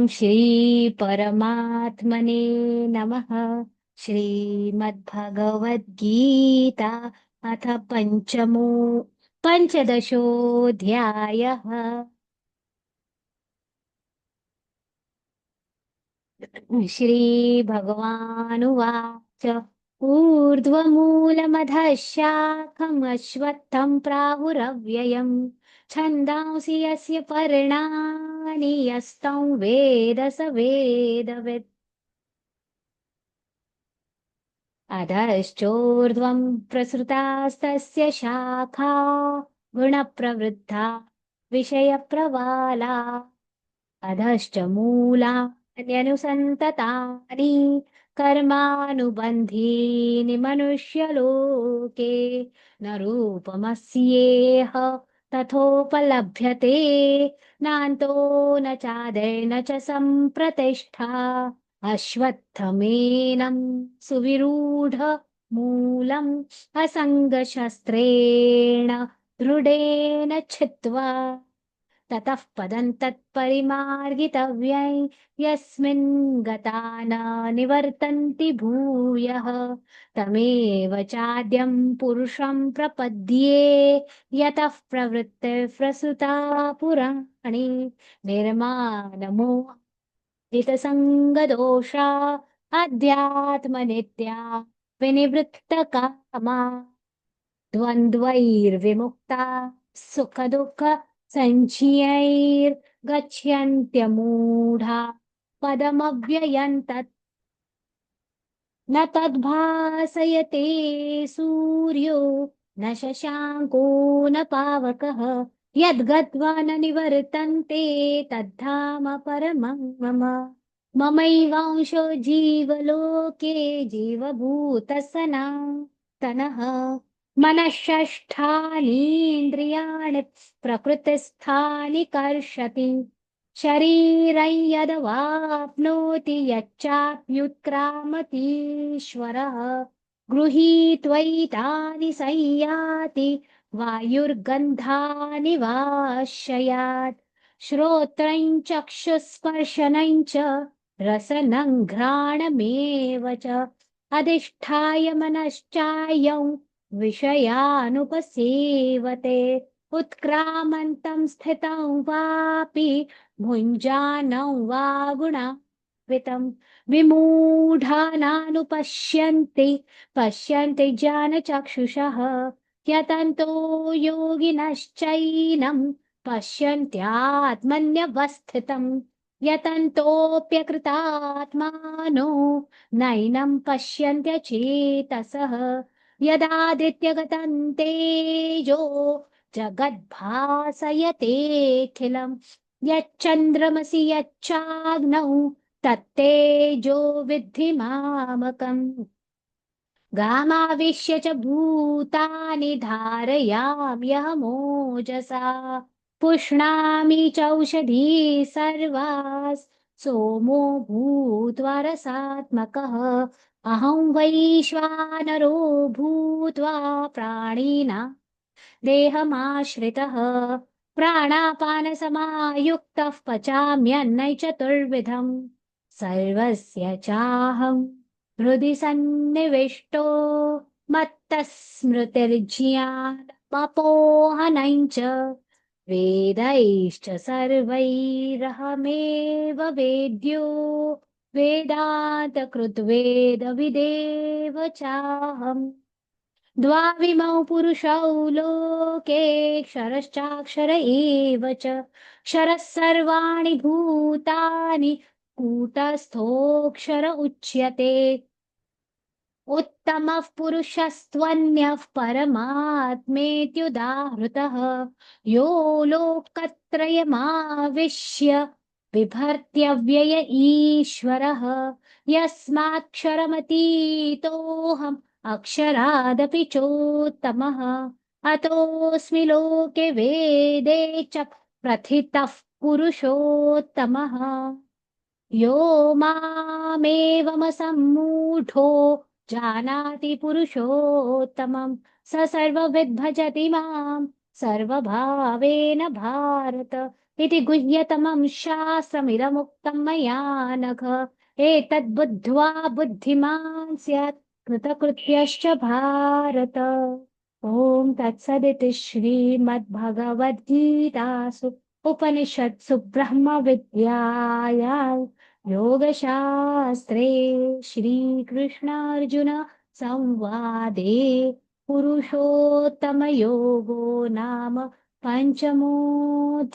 ॐ श्री परमात्मने नमः। श्रीमद्भगवद्गीता अथ पञ्चदशोऽध्यायः। श्रीभगवानुवाच ऊर्ध्वमूलमधः शाखम् अश्वत्थम् प्राहुरव्ययम् छन्दांसि यस्य पर्णानि यस्तं वेद स वेदवित्। अधश्चोर्ध्वम् प्रसृतास्तस्य शाखा गुणप्रवृद्धा विषयप्रवाला। अधश्च मूलान्यनुसन्ततानि कर्मानुबन्धीनि मनुष्यलोके। न रूपमस्येह तथोपलभ्यते नान्तो न चादिर्न च सम्प्रतिष्ठा। अश्वत्थमेनं सुविरूढ मूलम् असङ्गशस्त्रेण दृढेन छित्त्वा ततः पदं तत्परिमार्गितव्यं यस्मिन् गता न निवर्तन्ति भूयः। तमेव चाद्यं पुरुषं प्रपद्ये यतः प्रवृत्तिः प्रसृता पुराणी। निर्माणमोहितसङ्गदोषा अध्यात्मनित्या विनिवृत्तकामा द्वन्द्वैर्विमुक्ता सुखदुःख सञ्चियैर्गच्छन्त्यमूढा पदमव्ययम् तत् न तद्भासयते सूर्यो न शशाङ्को न पावकः यद्गत्वा न निवर्तन्ते तद्धाम परमं मम। ममैवांशो जीवलोके जीवभूतः सनातनः मनःषष्ठानीन्द्रियाणि प्रकृतिस्थानि कर्षति शरीरं यदवाप्नोति यच्चाप्युत्क्रामतीश्वरः गृहीत्वैतानि संयाति वायुर्गन्धानि वाशयात् श्रोत्रं चक्षुस्पर्शनं च रसनं घ्राणमेव च अधिष्ठाय मनश्चायं विषयानुपसेवते उत्क्रामन्तं स्थितं वापि भुञ्जानं वा गुणान्वितं पश्यन्ति ज्ञानचक्षुषः यतन्तो योगिनश्चैनं पश्यन्त्यात्मन्यवस्थितम् यतन्तोऽप्यकृतात्मानो नैनं पश्यन्त्यचेतसः यदादित्यगतं तेजो जगद्भासयतेऽखिलम् यच्चन्द्रमसि यच्चाग्नौ तत्तेजो विद्धि मामकम् गामाविश्य च भूतानि धारयाम्यहमोजसा पुष्णामि चौषधी सर्वास् सोमो भूत्वा रसात्मकः अहं वैश्वानरो भूत्वा प्राणिनां देहमाश्रितः प्राणापानसमायुक्तः पचाम्यन्नं चतुर्विधम् सर्वस्य चाहं हृदि सन्निविष्टो मत्तः स्मृतिर्ज्ञानमपोहनं च वेदैश्च सर्वैरहमेव वेद्यो वेदान्तकृद्वेदविदेव चाहम् द्वाविमौ पुरुषौ लोके क्षरश्चाक्षर एव च क्षरः सर्वाणि भूतानि कूटस्थोऽक्षर उच्यते उत्तमः पुरुषस्त्वन्यः परमात्मेत्युदाहृतः यो लोकत्रयमाविश्य बिभर्त्यव्यय ईश्वरः यस्माक्षरमतीतोऽहम् अक्षरादपि चोत्तमः अतोऽस्मि लोके वेदे च प्रथितः पुरुषोत्तमः यो मामेवमसम्मूढो जानाति पुरुषोत्तमं स सर्वविद् भजति मां सर्वभावेन भारत। इति गुह्यतमं शास्त्रमिदमुक्तं मया नघ एतद्बुद्ध्वा बुद्धिमान् स्यात् कृतकृत्यश्च भारत। ॐ तत्सदिति श्रीमद्भगवद्गीतासु उपनिषत्सु ब्रह्मविद्यायां योगशास्त्रे श्रीकृष्णार्जुन संवादे पुरुषोत्तमयोगो नाम पञ्चमोऽध्यायः।